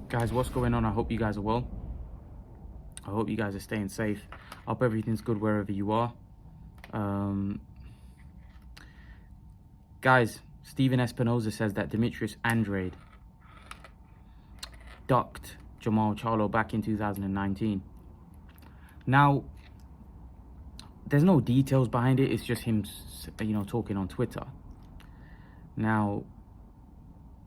Guys, what's going on? I hope you guys are well. I hope you guys are staying safe. I hope everything's good wherever you are. Guys, Steven Espinoza says that Demetrius Andrade ducked Jermall Charlo back in 2019. Now, there's no details behind it. It's just him, talking on Twitter. Now,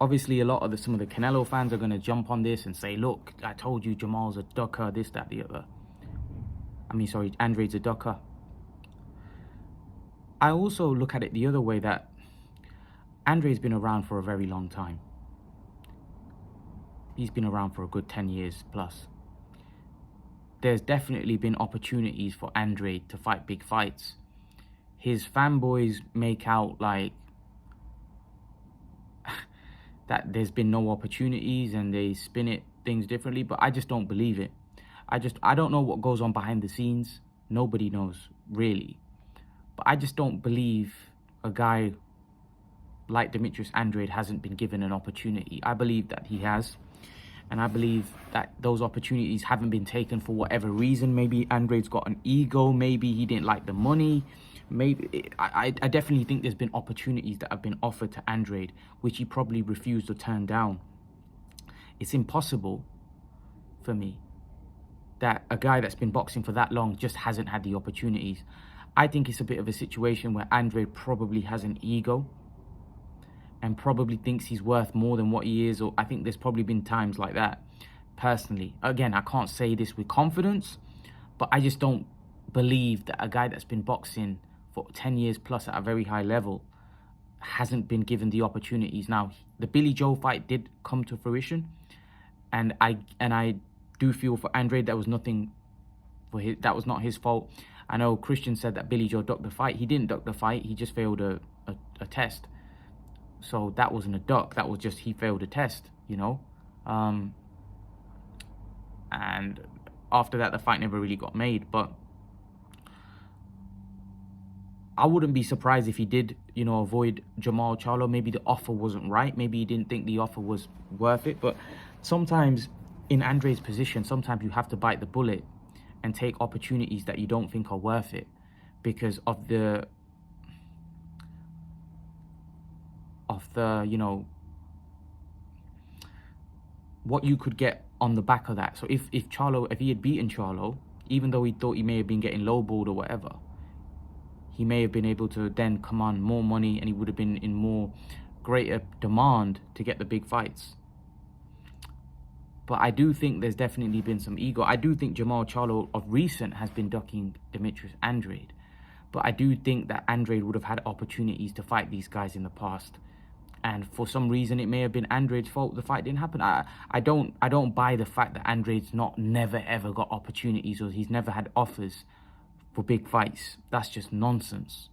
obviously, some of the Canelo fans are going to jump on this and say, look, I told you Jermall's a ducker, this, that, the other. Andrade's a ducker. I also look at it the other way, that Andrade's been around for a very long time. He's been around for a good 10 years plus. There's definitely been opportunities for Andrade to fight big fights. His fanboys make out like that there's been no opportunities and they spin things differently, but I just don't believe it. I don't know what goes on behind the scenes. Nobody knows, really. But I just don't believe a guy like Demetrius Andrade hasn't been given an opportunity. I believe that he has. And I believe that those opportunities haven't been taken for whatever reason. Maybe Andrade's got an ego. Maybe he didn't like the money. I definitely think there's been opportunities that have been offered to Andrade, which he probably refused or turned down. It's impossible for me that a guy that's been boxing for that long just hasn't had the opportunities. I think it's a bit of a situation where Andrade probably has an ego and probably thinks he's worth more than what he is. Or I think there's probably been times like that, personally. Again, I can't say this with confidence, but I just don't believe that a guy that's been boxing for 10 years plus at a very high level hasn't been given the opportunities. Now, the Billy Joe fight did come to fruition, and I do feel for Andrade that was not his fault. I know Christian said that Billy Joe ducked the fight. He didn't duck the fight. He just failed a test. So that wasn't a duck. That was just he failed a test, And after that, the fight never really got made. But I wouldn't be surprised if he did, avoid Jermall Charlo. Maybe the offer wasn't right. Maybe he didn't think the offer was worth it. But sometimes in Andrade's position, sometimes you have to bite the bullet and take opportunities that you don't think are worth it because of what you could get on the back of that. So if he had beaten Charlo, even though he thought he may have been getting lowballed or whatever, he may have been able to then command more money and he would have been in more greater demand to get the big fights. But I do think there's definitely been some ego. I do think Jermall Charlo of recent has been ducking Demetrius Andrade. But I do think that Andrade would have had opportunities to fight these guys in the past. And for some reason, it may have been Andrade's fault the fight didn't happen. I don't buy the fact that Andrade's never ever got opportunities or he's never had offers for big fights. That's just nonsense.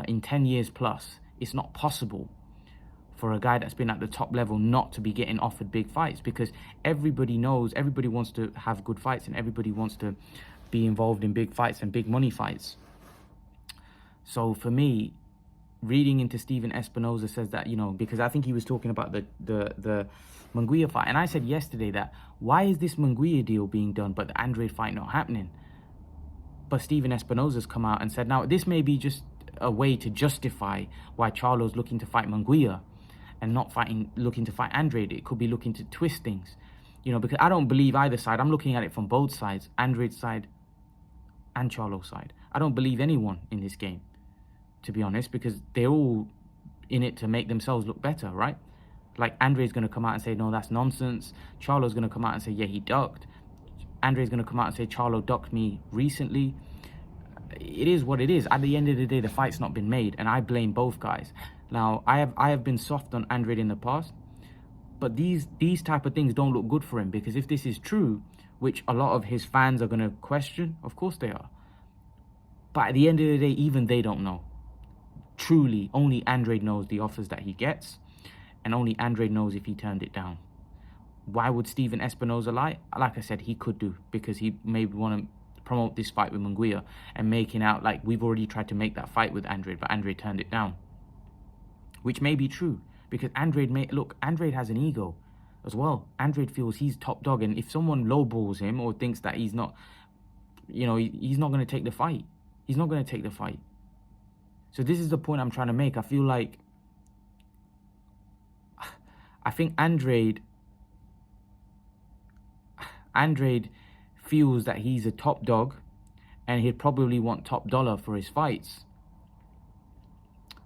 In 10 years plus, it's not possible for a guy that's been at the top level not to be getting offered big fights, because everybody knows, everybody wants to have good fights and everybody wants to be involved in big fights and big money fights. So for me, reading into Steven Espinoza says that, because I think he was talking about the Munguia fight. And I said yesterday that, why is this Munguia deal being done, but the Andrade fight not happening? But Steven Espinoza's come out and said, now, this may be just a way to justify why Charlo's looking to fight Munguia and not looking to fight Andrade. It could be looking to twist things, because I don't believe either side. I'm looking at it from both sides, Andrade's side and Charlo's side. I don't believe anyone in this game, to be honest, because they're all in it to make themselves look better, right? Like, Andrade's going to come out and say, no, that's nonsense. Charlo's going to come out and say, yeah, he ducked. Andrade's going to come out and say, Charlo ducked me recently. It is what it is. At the end of the day, the fight's not been made, and I blame both guys. Now, I have been soft on Andrade in the past, but these type of things don't look good for him, because if this is true, which a lot of his fans are going to question, of course they are. But at the end of the day, even they don't know. Truly, only Andrade knows the offers that he gets, and only Andrade knows if he turned it down. Why would Steven Espinoza lie? Like I said, he could do, because he maybe want to promote this fight with Munguia and making out like we've already tried to make that fight with Andrade, but Andrade turned it down. Which may be true, because Andrade has an ego. as well. Andrade feels he's top dog, and if someone lowballs him or thinks that he's not, he's not going to take the fight. He's not going to take the fight. So this is the point I'm trying to make. I feel like, I think Andrade feels that he's a top dog, and he'd probably want top dollar for his fights.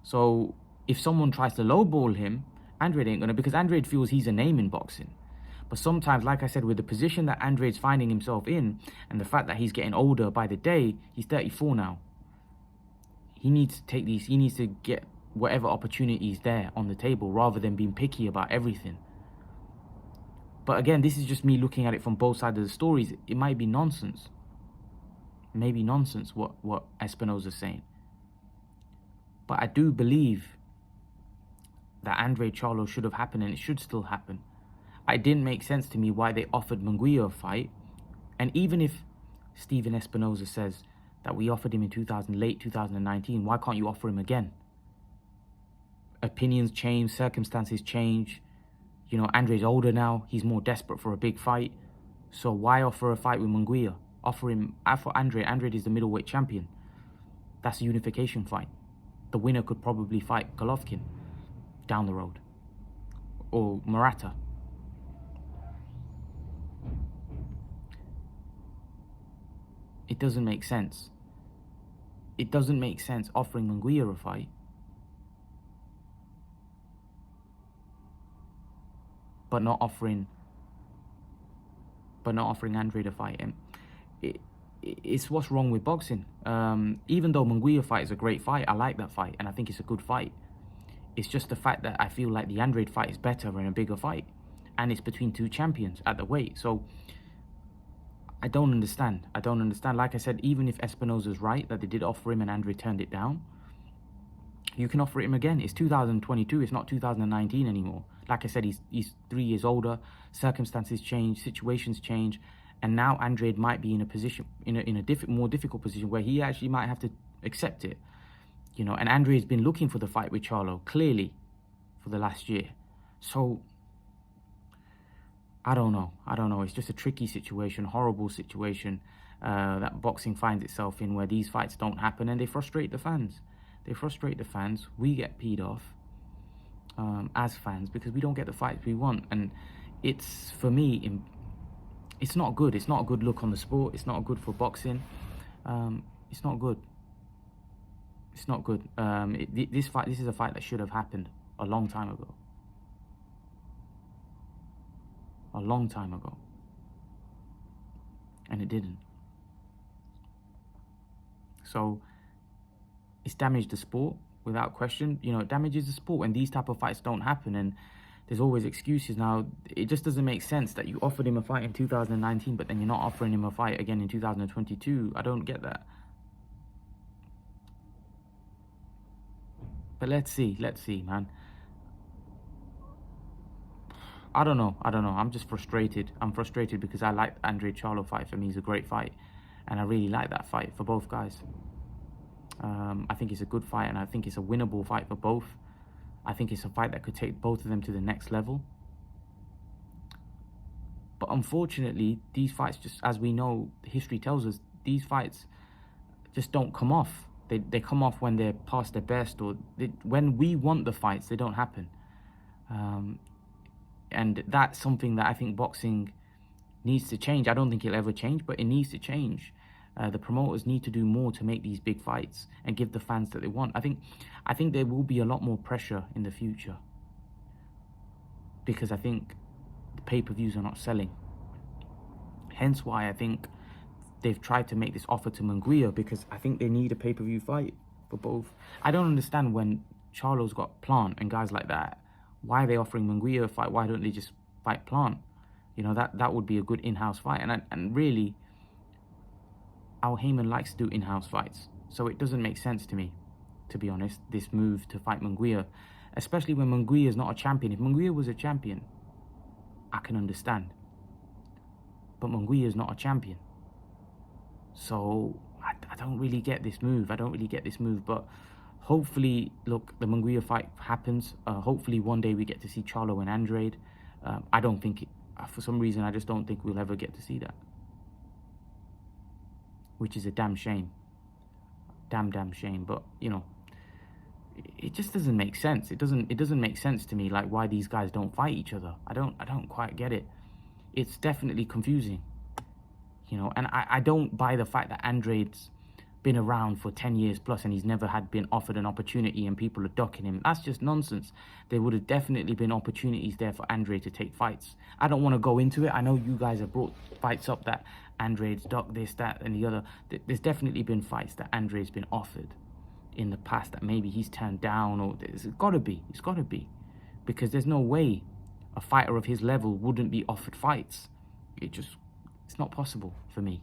So if someone tries to lowball him, Andrade ain't gonna, because Andrade feels he's a name in boxing. But sometimes, like I said, with the position that Andrade's finding himself in, and the fact that he's getting older by the day, he's 34 now. He needs to take these, he needs to get whatever opportunities there on the table, rather than being picky about everything. But again, this is just me looking at it from both sides of the stories. It might be nonsense. Maybe nonsense what Espinoza's saying. But I do believe that Andrade Charlo should have happened, and it should still happen. It didn't make sense to me why they offered Munguia a fight. And even if Steven Espinoza says that we offered him in late 2019, why can't you offer him again? Opinions change, circumstances change. Andrade's older now. He's more desperate for a big fight. So why offer a fight with Munguia? Offer Andrade. Andrade is the middleweight champion. That's a unification fight. The winner could probably fight Golovkin down the road. Or Murata. It doesn't make sense. It doesn't make sense offering Munguia a fight but not offering Andrade a fight. And it's what's wrong with boxing. Even though Munguia fight is a great fight, I like that fight, and I think it's a good fight. It's just the fact that I feel like the Andrade fight is better and a bigger fight, and it's between two champions at the weight. So I don't understand. Like I said, even if Espinoza's right that they did offer him and Andrade turned it down, you can offer him again. It's 2022. It's not 2019 anymore. Like I said, he's 3 years older. Circumstances change, situations change, and now Andrade might be in a position, in a more difficult position where he actually might have to accept it. And Andrade's been looking for the fight with Charlo clearly for the last year. So I don't know. It's just a tricky situation, horrible situation that boxing finds itself in, where these fights don't happen, and they frustrate the fans. We get peed off as fans because we don't get the fights we want, and it's, for me, it's not good. It's not a good look on the sport. It's not good for boxing. It's not good. This is a fight that should have happened a long time ago. And it didn't. So it's damaged the sport without question. It damages the sport when these type of fights don't happen, and there's always excuses. Now, it just doesn't make sense that you offered him a fight in 2019, but then you're not offering him a fight again in 2022. I don't get that. But let's see, man. I don't know. I'm just frustrated. I'm frustrated because I like the Andrade Charlo fight. For me, it's a great fight, and I really like that fight for both guys. I think it's a good fight, and I think it's a winnable fight for both. I think it's a fight that could take both of them to the next level. But unfortunately, these fights, just as we know, history tells us, these fights just don't come off. They come off when they're past their best, or when we want the fights, they don't happen. And that's something that I think boxing needs to change. I don't think it'll ever change, but it needs to change. The promoters need to do more to make these big fights and give the fans that they want. I think there will be a lot more pressure in the future, because I think the pay-per-views are not selling. Hence why I think they've tried to make this offer to Munguia, because I think they need a pay-per-view fight for both. I don't understand, when Charlo's got Plant and guys like that, why are they offering Munguia a fight? Why don't they just fight Plant? That would be a good in-house fight. And really, Al Heyman likes to do in-house fights. So it doesn't make sense to me, to be honest, this move to fight Munguia, especially when Munguia is not a champion. If Munguia was a champion, I can understand. But Munguia is not a champion. So I don't really get this move. But hopefully, look, the Munguia fight happens. Hopefully one day we get to see Charlo and Andrade. I don't think, for some reason, I just don't think we'll ever get to see that. Which is a damn shame. Damn shame. But, you know, it just doesn't make sense. It doesn't make sense to me, like, why these guys don't fight each other. I don't quite get it. It's definitely confusing, you know. And I don't buy the fact that Andrade's been around for 10 years plus and he's never been offered an opportunity and people are ducking him. That's just nonsense. There would have definitely been opportunities there for Andrade to take fights. I don't want to go into it. I know you guys have brought fights up that Andrade's ducked this, that, and the other. There's definitely been fights that Andrade's been offered in the past that maybe he's turned down, or it's got to be. Because there's no way a fighter of his level wouldn't be offered fights. It's not possible for me.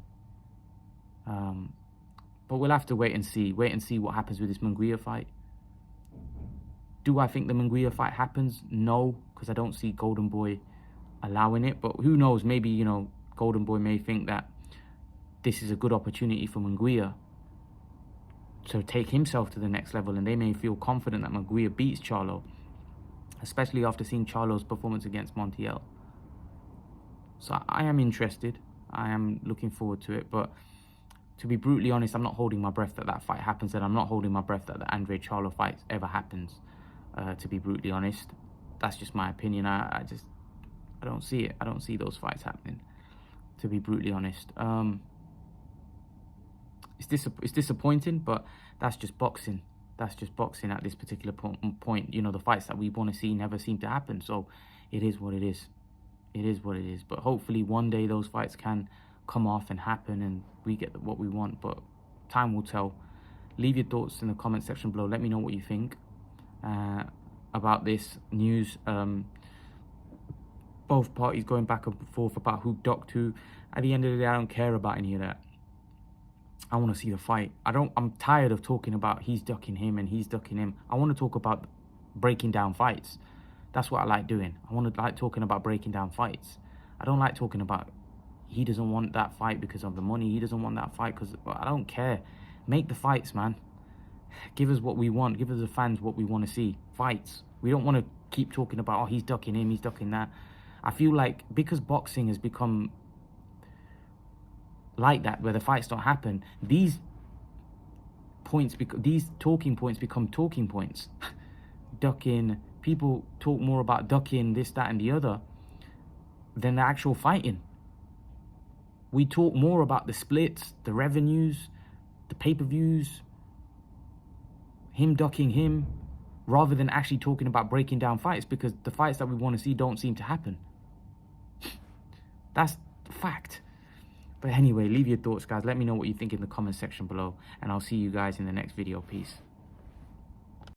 But we'll have to wait and see what happens with this Munguia fight. Do I think the Munguia fight happens? No, because I don't see Golden Boy allowing it. But who knows? Maybe, you know, Golden Boy may think that this is a good opportunity for Munguia to take himself to the next level, and they may feel confident that Munguia beats Charlo, especially after seeing Charlo's performance against Montiel. So I am interested. I am looking forward to it, but to be brutally honest, I'm not holding my breath that that fight happens, and I'm not holding my breath that the Andrade Charlo fight ever happens. To be brutally honest, that's just my opinion. I don't see it. I don't see those fights happening, to be brutally honest. It's disappointing, but that's just boxing. That's just boxing at this particular point. You know, the fights that we want to see never seem to happen. So it is what it is. It is what it is. But hopefully one day those fights can come off and happen and we get what we want. But time will tell. Leave your thoughts in the comment section below. Let me know what you think about this news. Both parties going back and forth about who ducked who. At the end of the day, I don't care about any of that. I want to see the fight. I'm tired of talking about he's ducking him and he's ducking him. I want to talk about breaking down fights. That's what I like doing. I want to like talking about breaking down fights. I don't like talking about he doesn't want that fight because of the money. He doesn't want that fight because... I don't care. Make the fights, man. Give us what we want. Give us the fans what we want to see. Fights. We don't want to keep talking about, oh, he's ducking him, he's ducking that. I feel like because boxing has become like that, where the fights don't happen, these talking points become talking points. Ducking. People talk more about ducking, this, that, and the other than the actual fighting. We talk more about the splits, the revenues, the pay-per-views, him ducking him, rather than actually talking about breaking down fights, because the fights that we want to see don't seem to happen. That's the fact. But anyway, leave your thoughts, guys. Let me know what you think in the comment section below, and I'll see you guys in the next video. Peace.